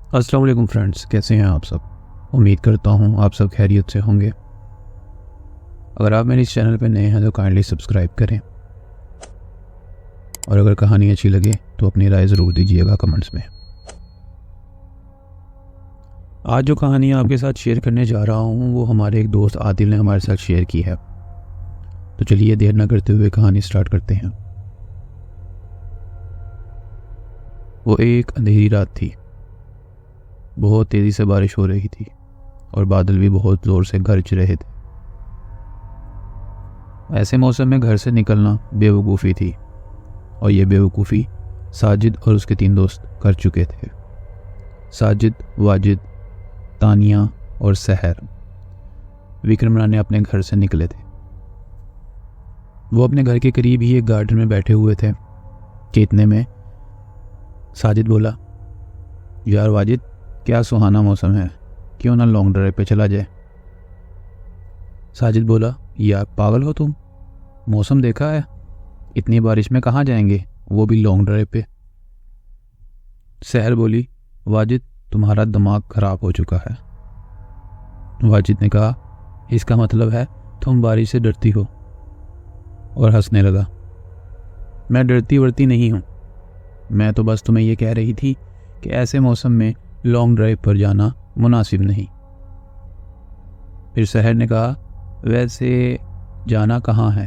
अस्सलाम वालेकुम फ्रेंड्स, कैसे हैं आप सब। उम्मीद करता हूँ आप सब खैरियत से होंगे। अगर आप मेरे इस चैनल पर नए हैं तो काइंडली सब्सक्राइब करें, और अगर कहानी अच्छी लगे तो अपनी राय ज़रूर दीजिएगा कमेंट्स में। आज जो कहानी आपके साथ शेयर करने जा रहा हूँ वो हमारे एक दोस्त आदिल ने हमारे साथ शेयर की है। तो चलिए देर न करते हुए कहानी स्टार्ट करते हैं। वो एक अंधेरी रात थी। बहुत तेज़ी से बारिश हो रही थी और बादल भी बहुत ज़ोर से गरज रहे थे। ऐसे मौसम में घर से निकलना बेवकूफ़ी थी, और ये बेवकूफ़ी साजिद और उसके 3 दोस्त कर चुके थे। साजिद, वाजिद, तानिया और सहर विक्रम ने अपने घर से निकले थे। वो अपने घर के करीब ही एक गार्डन में बैठे हुए थे कि इतने में साजिद बोला, यार वाजिद, क्या सुहाना मौसम है, क्यों ना लॉन्ग ड्राइव पे चला जाए। साजिद बोला, यार पागल हो तुम, मौसम देखा है, इतनी बारिश में कहाँ जाएंगे, वो भी लॉन्ग ड्राइव पे। सहर बोली, वाजिद तुम्हारा दिमाग खराब हो चुका है। वाजिद ने कहा, इसका मतलब है तुम बारिश से डरती हो, और हंसने लगा। मैं डरती वरती नहीं हूँ, मैं तो बस तुम्हें यह कह रही थी कि ऐसे मौसम में लॉन्ग ड्राइव पर जाना मुनासिब नहीं। फिर सहर ने कहा, वैसे जाना कहाँ है।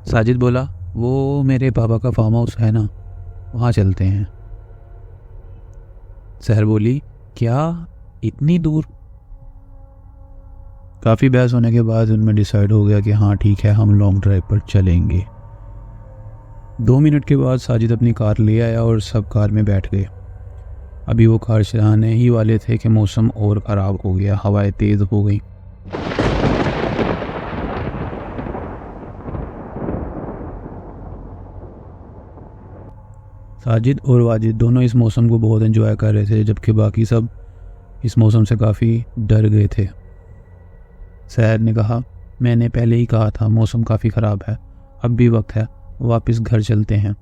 साजिद बोला, वो मेरे पापा का फार्म हाउस है ना, वहाँ चलते हैं। सहर बोली, क्या इतनी दूर। काफ़ी बहस होने के बाद उनमें डिसाइड हो गया कि हाँ ठीक है, हम लॉन्ग ड्राइव पर चलेंगे। 2 मिनट के बाद साजिद अपनी कार ले आया और सब कार में बैठ गए। अभी वो कार चलाने ही वाले थे कि मौसम और ख़राब हो गया, हवाएं तेज़ हो गई। साजिद और वाजिद दोनों इस मौसम को बहुत एंजॉय कर रहे थे, जबकि बाकी सब इस मौसम से काफ़ी डर गए थे। सहर ने कहा, मैंने पहले ही कहा था मौसम काफ़ी ख़राब है, अब भी वक्त है, वापस घर चलते हैं।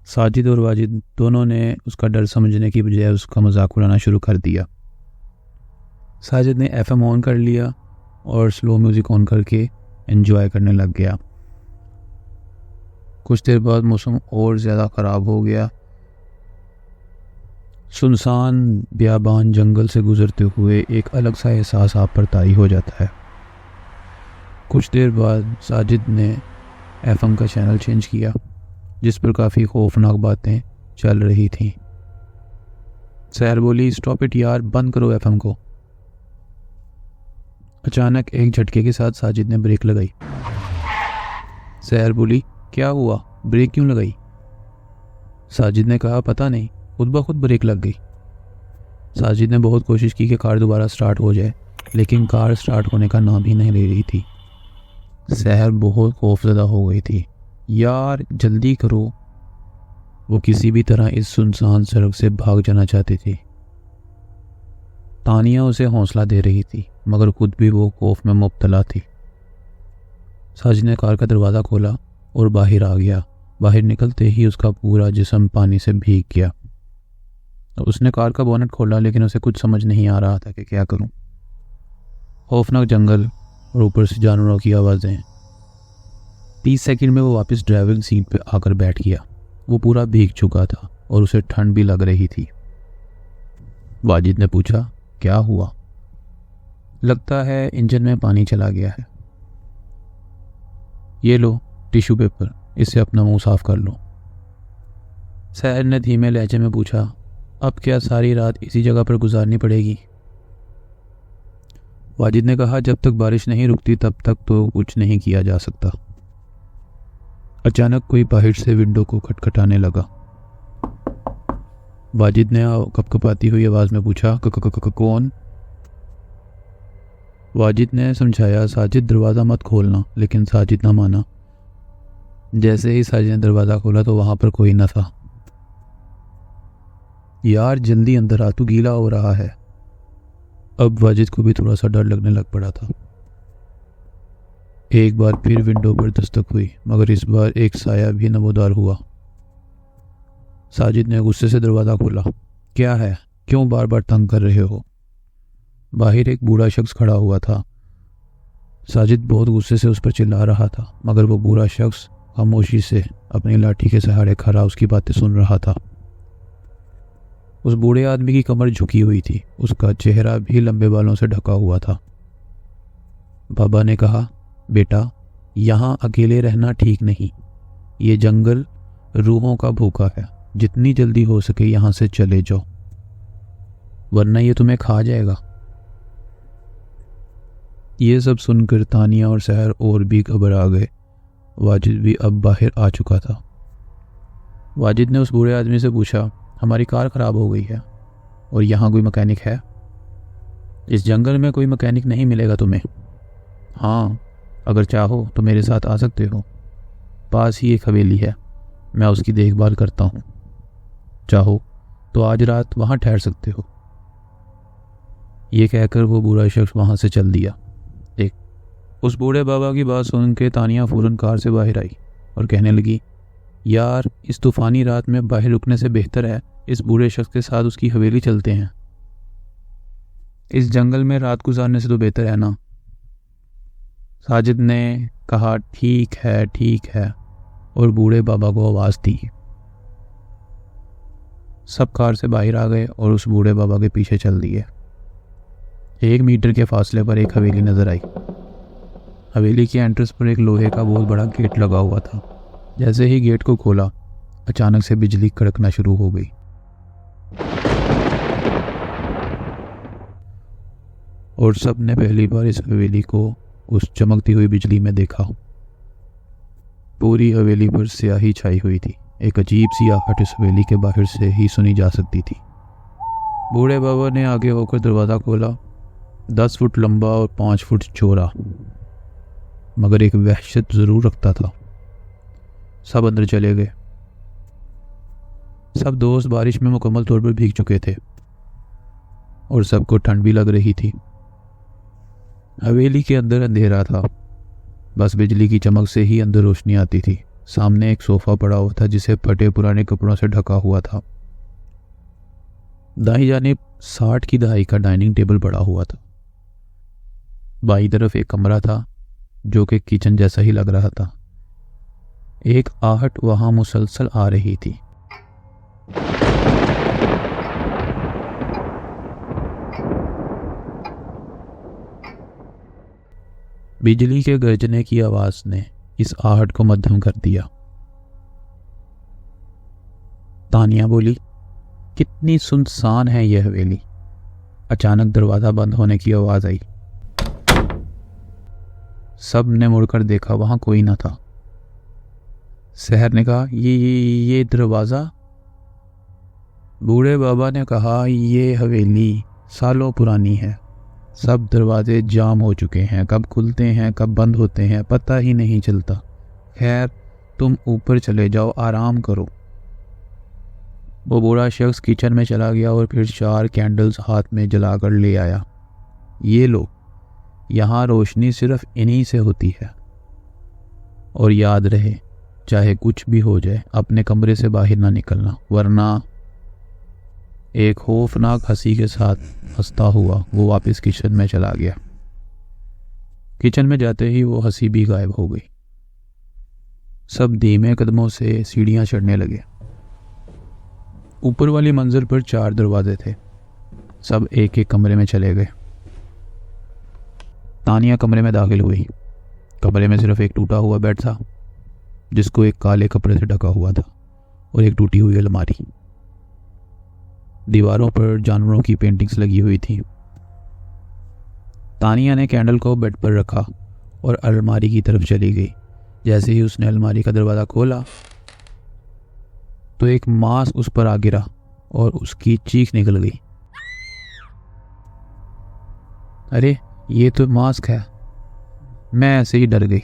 साजिद और वाजिद दोनों ने उसका डर समझने की बजाय उसका मजाक उड़ाना शुरू कर दिया। साजिद ने एफएम ऑन कर लिया और स्लो म्यूज़िक ऑन करके एंजॉय करने लग गया। कुछ देर बाद मौसम और ज़्यादा ख़राब हो गया। सुनसान बियाबान जंगल से गुजरते हुए एक अलग सा एहसास आप पर तारी हो जाता है। कुछ देर बाद साजिद ने एफएम का चैनल चेंज किया, जिस पर काफ़ी खौफनाक बातें चल रही थीं। सहर बोली, स्टॉप इट यार, बंद करो एफएम को। अचानक एक झटके के साथ साजिद ने ब्रेक लगाई। सहर बोली, क्या हुआ, ब्रेक क्यों लगाई। साजिद ने कहा, पता नहीं, खुद ब खुद ब्रेक लग गई। साजिद ने बहुत कोशिश की कि कार दोबारा स्टार्ट हो जाए, लेकिन कार स्टार्ट होने का नाम ही नहीं ले रही थी। सहर बहुत खौफजदा हो गई थी। यार जल्दी करो। वो किसी भी तरह इस सुनसान सड़क से भाग जाना चाहती थी। तानिया उसे हौसला दे रही थी, मगर खुद भी वो खौफ में मुब्तला थी। साजिद ने कार का दरवाज़ा खोला और बाहर आ गया। बाहर निकलते ही उसका पूरा जिस्म पानी से भीग गया। उसने कार का बोनट खोला, लेकिन उसे कुछ समझ नहीं आ रहा था कि क्या करूं। खौफनाक जंगल और ऊपर से जानवरों की आवाज़ें। 30 सेकंड में वो वापस ड्राइविंग सीट पे आकर बैठ गया। वो पूरा भीग चुका था और उसे ठंड भी लग रही थी। वाजिद ने पूछा, क्या हुआ। लगता है इंजन में पानी चला गया है। ये लो टिश्यू पेपर, इससे अपना मुंह साफ कर लो। सहर ने धीमे लहजे में पूछा, अब क्या सारी रात इसी जगह पर गुजारनी पड़ेगी। वाजिद ने कहा, जब तक बारिश नहीं रुकती तब तक तो कुछ नहीं किया जा सकता। अचानक कोई बाहर से विंडो को खटखटाने लगा। वाजिद ने कपकपाती हुई आवाज में पूछा, कौन। वाजिद ने समझाया, साजिद दरवाज़ा मत खोलना, लेकिन साजिद ना माना। जैसे ही साजिद ने दरवाज़ा खोला तो वहां पर कोई न था। यार जल्दी अंदर आ, तू गीला हो रहा है। अब वाजिद को भी थोड़ा सा डर लगने लग पड़ा था। एक बार फिर विंडो पर दस्तक हुई, मगर इस बार एक साया भी नमोदार हुआ। साजिद ने गुस्से से दरवाज़ा खोला। क्या है, क्यों बार बार तंग कर रहे हो? बाहर एक बूढ़ा शख्स खड़ा हुआ था। साजिद बहुत गुस्से से उस पर चिल्ला रहा था, मगर वो बूढ़ा शख्स खामोशी से अपनी लाठी के सहारे खड़ा उसकी बातें सुन रहा था। उस बूढ़े आदमी की कमर झुकी हुई थी, उसका चेहरा भी लंबे बालों से ढका हुआ था। बाबा ने कहा, बेटा, यहाँ अकेले रहना ठीक नहीं। ये जंगल रूहों का भूखा है, जितनी जल्दी हो सके यहाँ से चले जाओ, वरना ये तुम्हें खा जाएगा। ये सब सुनकर तानिया और सहर और भी घबरा गए। वाजिद भी अब बाहर आ चुका था। वाजिद ने उस बूढ़े आदमी से पूछा, हमारी कार खराब हो गई है और यहाँ कोई मैकेनिक है? इस जंगल में कोई मैकेनिक नहीं मिलेगा तुम्हें। हाँ, अगर चाहो तो मेरे साथ आ सकते हो। पास ही एक हवेली है, मैं उसकी देखभाल करता हूँ। चाहो तो आज रात वहाँ ठहर सकते हो। ये कहकर वो बूढ़ा शख्स वहाँ से चल दिया। उस बूढ़े बाबा की बात सुन के तानिया फौरन कार से बाहर आई और कहने लगी, यार, इस तूफानी रात में बाहर रुकने से बेहतर है इस बूढ़े शख्स के साथ उसकी हवेली चलते हैं। इस जंगल में रात गुजारने से तो बेहतर है ना। साजिद ने कहा, ठीक है, और बूढ़े बाबा को आवाज़ दी। सब कार से बाहर आ गए और उस बूढ़े बाबा के पीछे चल दिए। 1 मीटर के फासले पर एक हवेली नजर आई। हवेली के एंट्रेंस पर एक लोहे का बहुत बड़ा गेट लगा हुआ था। जैसे ही गेट को खोला, अचानक से बिजली कड़कना शुरू हो गई और सब ने पहली बार इस हवेली को उस चमकती हुई बिजली में देखा। पूरी हवेली पर स्याही छाई हुई थी। एक अजीब सी आहट इस हवेली के बाहर से ही सुनी जा सकती थी। बूढ़े बाबा ने आगे होकर दरवाज़ा खोला। 10 फुट लंबा और 5 फुट चौड़ा, मगर एक वहशत जरूर रखता था। सब अंदर चले गए। सब दोस्त बारिश में मुकम्मल तौर पर भीग चुके थे और सबको ठंड भी लग रही थी। हवेली के अंदर अंधेरा था, बस बिजली की चमक से ही अंदर रोशनी आती थी। सामने एक सोफा पड़ा हुआ था जिसे फटे पुराने कपड़ों से ढका हुआ था। दाईं जानिब 60 की दहाई का डाइनिंग टेबल पड़ा हुआ था। बाईं तरफ एक कमरा था जो कि किचन जैसा ही लग रहा था। एक आहट वहां मुसलसल आ रही थी। बिजली के गरजने की आवाज ने इस आहट को मध्यम कर दिया। तानिया बोली, कितनी सुनसान है यह हवेली। अचानक दरवाजा बंद होने की आवाज आई। सब ने मुड़कर देखा, वहां कोई ना था। सहर ने कहा, ये दरवाजा। बूढ़े बाबा ने कहा, ये हवेली सालों पुरानी है। सब दरवाजे जाम हो चुके हैं, कब खुलते हैं कब बंद होते हैं पता ही नहीं चलता। खैर, तुम ऊपर चले जाओ, आराम करो। वो बूढ़ा शख्स किचन में चला गया और फिर 4 कैंडल्स हाथ में जलाकर ले आया। ये लो, यहाँ रोशनी सिर्फ इन्हीं से होती है। और याद रहे, चाहे कुछ भी हो जाए, अपने कमरे से बाहर ना निकलना, वरना। एक खौफनाक हंसी के साथ हंसता हुआ वो वापस किचन में चला गया। किचन में जाते ही वो हंसी भी गायब हो गई। सब धीमे कदमों से सीढ़ियां चढ़ने लगे। ऊपर वाली मंजिल पर 4 दरवाजे थे। सब एक एक कमरे में चले गए। तानिया कमरे में दाखिल हुई। कमरे में सिर्फ एक टूटा हुआ बेड था जिसको एक काले कपड़े से ढका हुआ था और एक टूटी हुई अलमारी। दीवारों पर जानवरों की पेंटिंग्स लगी हुई थी। तानिया ने कैंडल को बेड पर रखा और अलमारी की तरफ चली गई। जैसे ही उसने अलमारी का दरवाज़ा खोला तो एक मांस उस पर आ गिरा और उसकी चीख निकल गई। अरे, ये तो मास्क है। मैं ऐसे ही डर गई।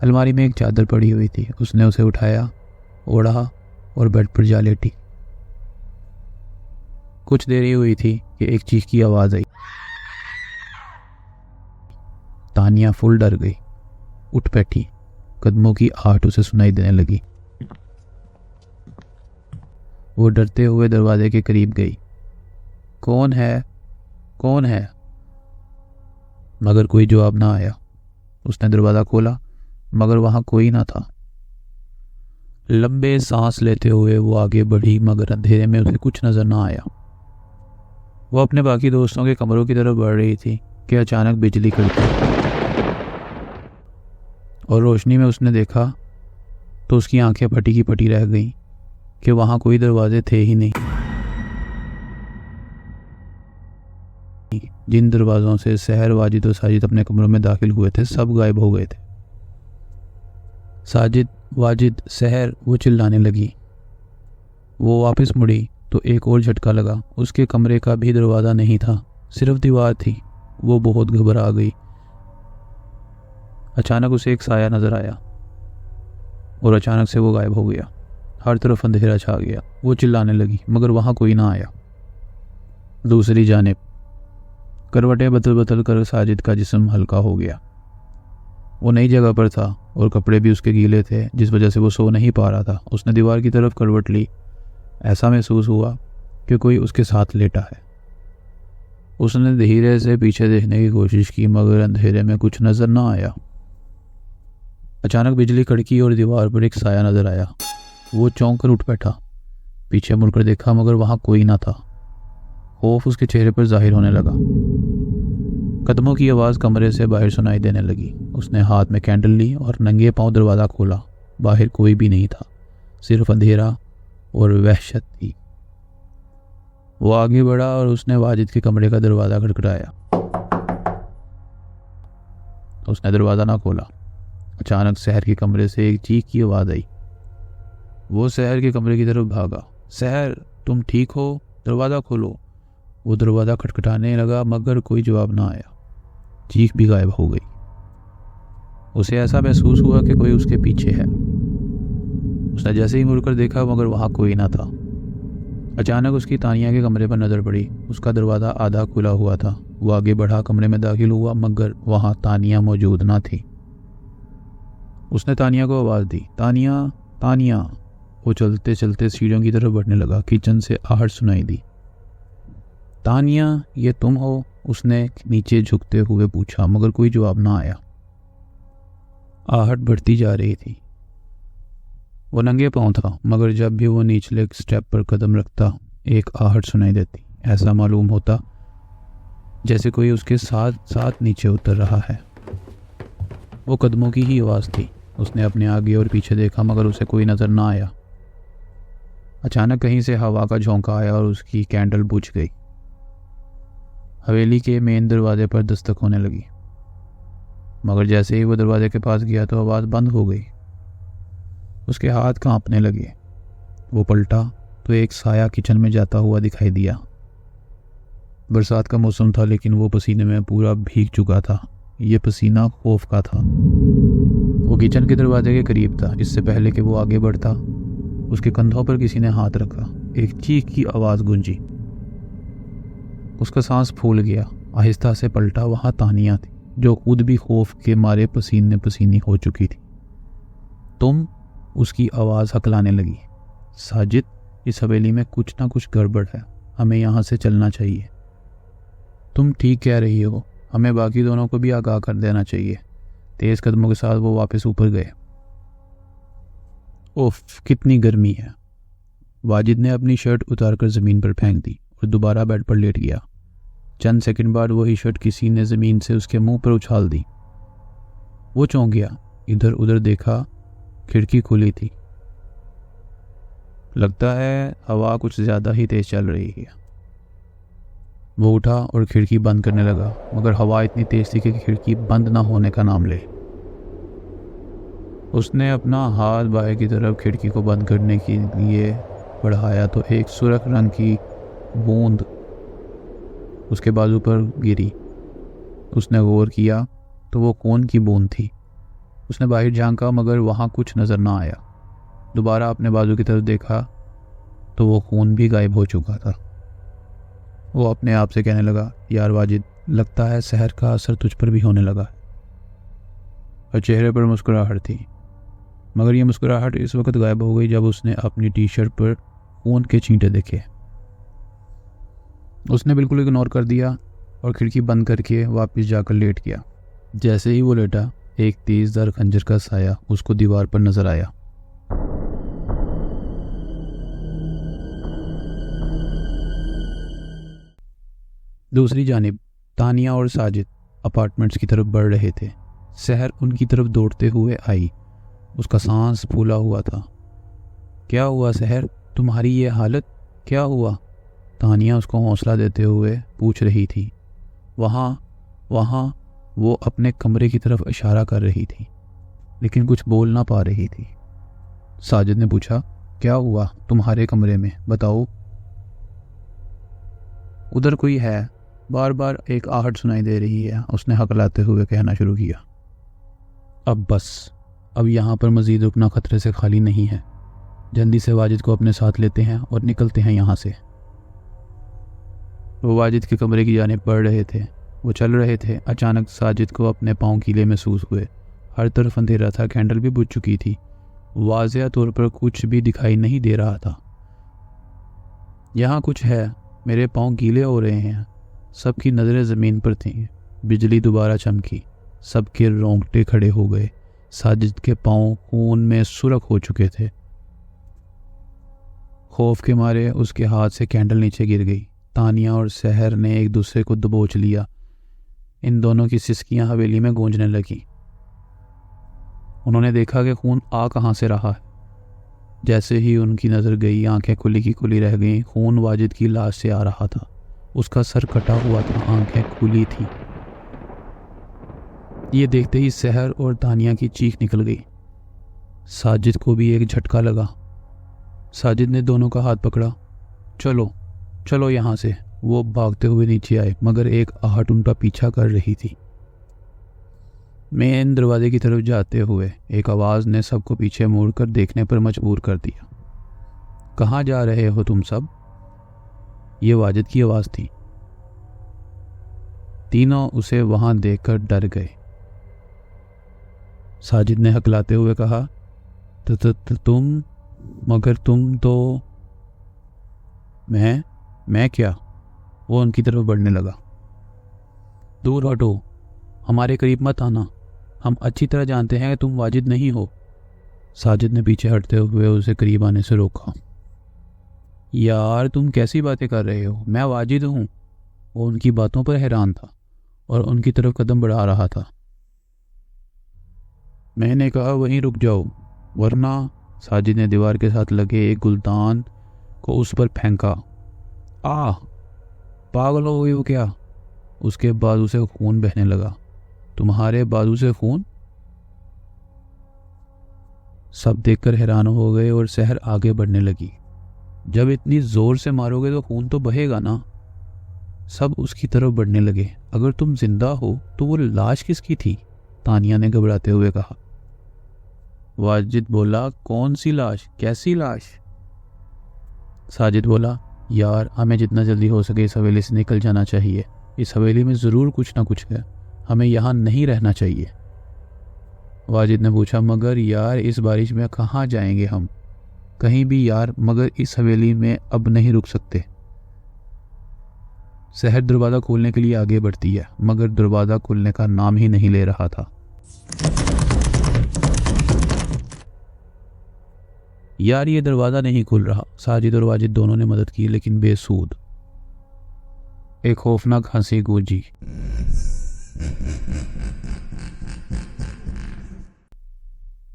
अलमारी में एक चादर पड़ी हुई थी। उसने उसे उठाया, ओढ़ा और बेड पर जा लेटी। कुछ देर ही हुई थी कि एक चीख की आवाज आई। तानिया फुल डर गई, उठ बैठी। कदमों की आहट उसे सुनाई देने लगी। वो डरते हुए दरवाजे के करीब गई। कौन है, कौन है? मगर कोई जवाब ना आया। उसने दरवाज़ा खोला मगर वहां कोई ना था। लंबे सांस लेते हुए वो आगे बढ़ी मगर अंधेरे में उसे कुछ नजर ना आया। वो अपने बाकी दोस्तों के कमरों की तरफ बढ़ रही थी कि अचानक बिजली कड़की और रोशनी में उसने देखा तो उसकी आंखें फटी की फटी रह गईं कि वहां कोई दरवाजे थे ही नहीं। जिन दरवाजों से सहर, वाजिद और साजिद अपने कमरों में दाखिल हुए थे सब गायब हो गए थे। साजिद, वाजिद, सहर, वो चिल्लाने लगी। वो वापस मुड़ी तो एक और झटका लगा। उसके कमरे का भी दरवाज़ा नहीं था, सिर्फ दीवार थी। वो बहुत घबरा गई। अचानक उसे एक साया नजर आया और अचानक से वो गायब हो गया। हर तरफ अंधेरा छा गया। वो चिल्लाने लगी मगर वहां कोई ना आया। दूसरी जानिब करवटें बदल बदल कर साजिद का जिस्म हल्का हो गया। वो नई जगह पर था और कपड़े भी उसके गीले थे जिस वजह से वो सो नहीं पा रहा था। उसने दीवार की तरफ करवट ली। ऐसा महसूस हुआ कि कोई उसके साथ लेटा है। उसने धीरे से पीछे देखने की कोशिश की मगर अंधेरे में कुछ नजर ना आया। अचानक बिजली कड़की और दीवार पर एक साया नजर आया। वो चौंक कर उठ बैठा, पीछे मुड़कर देखा मगर वहां कोई ना था। खौफ उसके चेहरे पर जाहिर होने लगा। कदमों की आवाज़ कमरे से बाहर सुनाई देने लगी। उसने हाथ में कैंडल ली और नंगे पांव दरवाज़ा खोला। बाहर कोई भी नहीं था, सिर्फ अंधेरा और वहशत थी। वो आगे बढ़ा और उसने वाजिद के कमरे का दरवाज़ा खटखटाया। उसने दरवाज़ा ना खोला। अचानक सहर के कमरे से एक चीख की आवाज़ आई। वो सहर के कमरे की तरफ भागा। सहर, तुम ठीक हो? दरवाज़ा खोलो। वो दरवाज़ा खटखटाने लगा मगर कोई जवाब ना आया। चीख भी गायब हो गई। उसे ऐसा महसूस हुआ कि कोई उसके पीछे है। उसने जैसे ही मुड़कर देखा मगर वहां कोई ना था। अचानक उसकी तानिया के कमरे पर नजर पड़ी। उसका दरवाज़ा आधा खुला हुआ था। वो आगे बढ़ा, कमरे में दाखिल हुआ मगर वहां तानिया मौजूद ना थी। उसने तानिया को आवाज़ दी, तानिया, तानिया। वो चलते चलते सीढ़ियों की तरफ बढ़ने लगा। किचन से आहट सुनाई दी। तानिया, ये तुम हो? उसने नीचे झुकते हुए पूछा मगर कोई जवाब ना आया। आहट बढ़ती जा रही थी। वो नंगे पांव था मगर जब भी वो निचले स्टेप पर कदम रखता एक आहट सुनाई देती। ऐसा मालूम होता जैसे कोई उसके साथ साथ नीचे उतर रहा है। वो कदमों की ही आवाज़ थी। उसने अपने आगे और पीछे देखा मगर उसे कोई नज़र ना आया। अचानक कहीं से हवा का झोंका आया और उसकी कैंडल बुझ गई। हवेली के मेन दरवाजे पर दस्तक होने लगी मगर जैसे ही वो दरवाजे के पास गया तो आवाज़ बंद हो गई। उसके हाथ कांपने लगे। वो पलटा तो एक साया किचन में जाता हुआ दिखाई दिया। बरसात का मौसम था लेकिन वो पसीने में पूरा भीग चुका था। ये पसीना खौफ का था। वो किचन के दरवाजे के करीब था। इससे पहले कि वो आगे बढ़ता उसके कंधों पर किसी ने हाथ रखा। एक चीख की आवाज़ गूंजी। उसका सांस फूल गया। आहिस्ता से पलटा। वहां तानिया थी जो खुद भी खौफ के मारे पसीने पसीनी हो चुकी थी। तुम? उसकी आवाज़ हकलाने लगी। साजिद, इस हवेली में कुछ ना कुछ गड़बड़ है। हमें यहाँ से चलना चाहिए। तुम ठीक कह रही हो। हमें बाकी दोनों को भी आगाह कर देना चाहिए। तेज कदमों के साथ वो वापस ऊपर गए। उफ, कितनी गर्मी है। वाजिद ने अपनी शर्ट उतारकर ज़मीन पर फेंक दी और दोबारा बेड पर लेट गया। चंद सेकंड बाद वही शर्ट किसी ने ज़मीन से उसके मुंह पर उछाल दी। वो चौंक गया। इधर उधर देखा, खिड़की खुली थी। लगता है हवा कुछ ज़्यादा ही तेज चल रही है। वो उठा और खिड़की बंद करने लगा मगर हवा इतनी तेज थी कि खिड़की बंद ना होने का नाम ले। उसने अपना हाथ बाहर की तरफ खिड़की को बंद करने के लिए बढ़ाया तो एक सुर्ख रंग की बूंद उसके बाजू पर गिरी। उसने गौर किया तो वो खून की बूंद थी। उसने बाहर झांका मगर वहाँ कुछ नज़र ना आया। दोबारा अपने बाजू की तरफ देखा तो वो खून भी गायब हो चुका था। वो अपने आप से कहने लगा, यार वाजिद, लगता है सहर का असर तुझ पर भी होने लगा है। और चेहरे पर मुस्कुराहट थी मगर ये मुस्कुराहट इस वक्त गायब हो गई जब उसने अपनी टी शर्ट पर खून के छींटे देखे। उसने बिल्कुल इग्नोर कर दिया और खिड़की बंद करके वापस जाकर लेट गया। जैसे ही वो लेटा, एक तेजदार खंजर का साया उसको दीवार पर नजर आया। दूसरी जानिब तानिया और साजिद अपार्टमेंट्स की तरफ बढ़ रहे थे। सहर उनकी तरफ दौड़ते हुए आई। उसका सांस फूला हुआ था। क्या हुआ सहर, तुम्हारी ये हालत, क्या हुआ? तानिया उसको हौसला देते हुए पूछ रही थी। वहाँ वो अपने कमरे की तरफ इशारा कर रही थी, लेकिन कुछ बोल ना पा रही थी। साजिद ने पूछा, क्या हुआ तुम्हारे कमरे में, बताओ। उधर कोई है, बार बार एक आहट सुनाई दे रही है, उसने हकलाते हुए कहना शुरू किया। अब बस, अब यहाँ पर मजीद रुकना खतरे से खाली नहीं है। जल्दी से वाजिद को अपने साथ लेते हैं और निकलते हैं यहाँ से। वो वाजिद के कमरे की जानिब बढ़ रहे थे। वो चल रहे थे, अचानक साजिद को अपने पाँव गीले महसूस हुए। हर तरफ अंधेरा था, कैंडल भी बुझ चुकी थी। वाज़ेह तौर पर कुछ भी दिखाई नहीं दे रहा था। यहाँ कुछ है, मेरे पाँव गीले हो रहे हैं। सबकी नज़रें ज़मीन पर थीं। बिजली दोबारा चमकी, सबके रोंगटे खड़े हो गए। साजिद के पाँव खून में सुर्ख हो चुके थे। खौफ के मारे उसके हाथ से कैंडल नीचे गिर गई। तानिया और सहर ने एक दूसरे को दबोच लिया। इन दोनों की सिसकियां हवेली में गूंजने लगी। उन्होंने देखा कि खून आ कहाँ से रहा है। जैसे ही उनकी नज़र गई, आंखें खुली की खुली रह गईं। खून वाजिद की लाश से आ रहा था। उसका सर कटा हुआ था, आंखें खुली थी। ये देखते ही सहर और तानिया की चीख निकल गई। साजिद को भी एक झटका लगा। साजिद ने दोनों का हाथ पकड़ा। चलो चलो यहाँ से। वो भागते हुए नीचे आए, मगर एक आहट उनका पीछा कर रही थी। मेन दरवाजे की तरफ जाते हुए एक आवाज़ ने सबको पीछे मुड़कर देखने पर मजबूर कर दिया। कहाँ जा रहे हो तुम सब? ये वाजिद की आवाज़ थी। तीनों उसे वहां देखकर डर गए। साजिद ने हकलाते हुए कहा, तुम, मगर तुम तो। मैं क्या? वो उनकी तरफ बढ़ने लगा। दूर हटो, हमारे करीब मत आना। हम अच्छी तरह जानते हैं कि तुम वाजिद नहीं हो। साजिद ने पीछे हटते हुए उसे करीब आने से रोका। यार तुम कैसी बातें कर रहे हो, मैं वाजिद हूँ। वो उनकी बातों पर हैरान था और उनकी तरफ कदम बढ़ा रहा था। मैंने कहा वहीं रुक जाओ, वरना। साजिद ने दीवार के साथ लगे एक गुलदान को उस पर फेंका। पागल हो गई हो क्या? उसके बाजू से खून बहने लगा। तुम्हारे बाजू से खून? सब देखकर हैरान हो गए और सहर आगे बढ़ने लगी। जब इतनी जोर से मारोगे तो खून तो बहेगा ना। सब उसकी तरफ बढ़ने लगे। अगर तुम जिंदा हो तो वो लाश किसकी थी? तानिया ने घबराते हुए कहा। वाजिद बोला, कौन सी लाश, कैसी लाश? साजिद बोला, यार हमें जितना जल्दी हो सके इस हवेली से निकल जाना चाहिए। इस हवेली में ज़रूर कुछ ना कुछ है, हमें यहाँ नहीं रहना चाहिए। वाजिद ने पूछा, मगर यार इस बारिश में कहाँ जाएंगे हम? कहीं भी यार, मगर इस हवेली में अब नहीं रुक सकते। सहर दरवाज़ा खोलने के लिए आगे बढ़ती है, मगर दरवाज़ा खुलने का नाम ही नहीं ले रहा था। यार ये दरवाज़ा नहीं खुल रहा। साजिद और वाजिद दोनों ने मदद की, लेकिन बेसूद। एक खौफनाक हंसी गूंजी।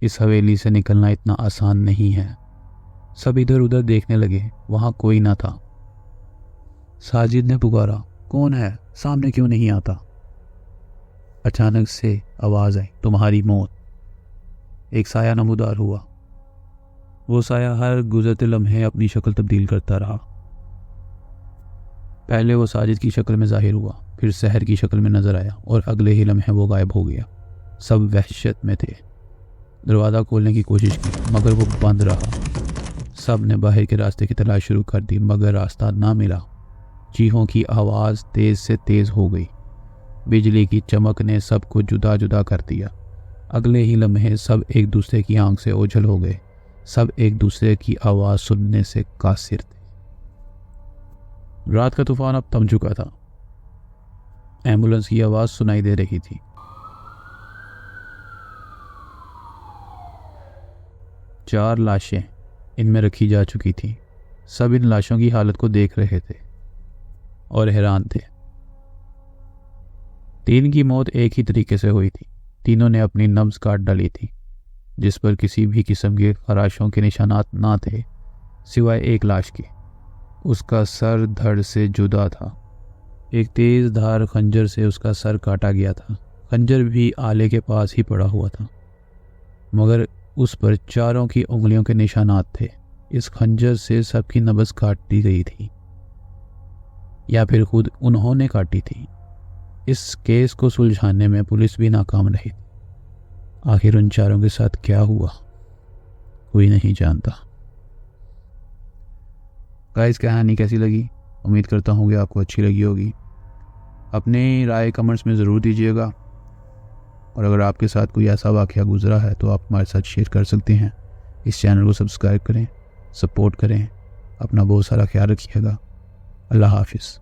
इस हवेली से निकलना इतना आसान नहीं है। सब इधर उधर देखने लगे, वहां कोई ना था। साजिद ने पुकारा, कौन है? सामने क्यों नहीं आता? अचानक से आवाज आई, तुम्हारी मौत। एक साया नमूदार हुआ। वो साया हर गुजरते लम्हे अपनी शक्ल तब्दील करता रहा। पहले वो साजिद की शक्ल में जाहिर हुआ, फिर सहर की शक्ल में नजर आया और अगले ही लम्हे वो गायब हो गया। सब वहशत में थे। दरवाज़ा खोलने की कोशिश की, मगर वो बंद रहा। सब ने बाहर के रास्ते की तलाश शुरू कर दी, मगर रास्ता ना मिला। चीहों की आवाज़ तेज से तेज हो गई। बिजली की चमक ने सबको जुदा जुदा कर दिया। अगले ही लम्हे सब एक दूसरे की आंख से ओझल हो गए। सब एक दूसरे की आवाज़ सुनने से कासिर थे। रात का तूफान अब थम चुका था। एम्बुलेंस की आवाज़ सुनाई दे रही थी। 4 लाशें इनमें रखी जा चुकी थीं। सब इन लाशों की हालत को देख रहे थे और हैरान थे। 3 की मौत एक ही तरीके से हुई थी। तीनों ने अपनी नब्ज काट डाली थी, जिस पर किसी भी किस्म के खराशों के निशानात ना थे, सिवाय एक लाश के। उसका सर धड़ से जुदा था। एक तेज धार खंजर से उसका सर काटा गया था। खंजर भी आले के पास ही पड़ा हुआ था, मगर उस पर चारों की उंगलियों के निशानात थे। इस खंजर से सबकी नब्ज काट दी गई थी, या फिर खुद उन्होंने काटी थी। इस केस को सुलझाने में पुलिस भी नाकाम रही। आखिर उन चारों के साथ क्या हुआ, कोई नहीं जानता। गाइस, कहानी कैसी लगी? उम्मीद करता हूँ कि आपको अच्छी लगी होगी। अपनी राय कमेंट्स में ज़रूर दीजिएगा, और अगर आपके साथ कोई ऐसा वाक़या गुजरा है तो आप हमारे साथ शेयर कर सकते हैं। इस चैनल को सब्सक्राइब करें, सपोर्ट करें। अपना बहुत सारा ख्याल रखिएगा। अल्लाह हाफिज़।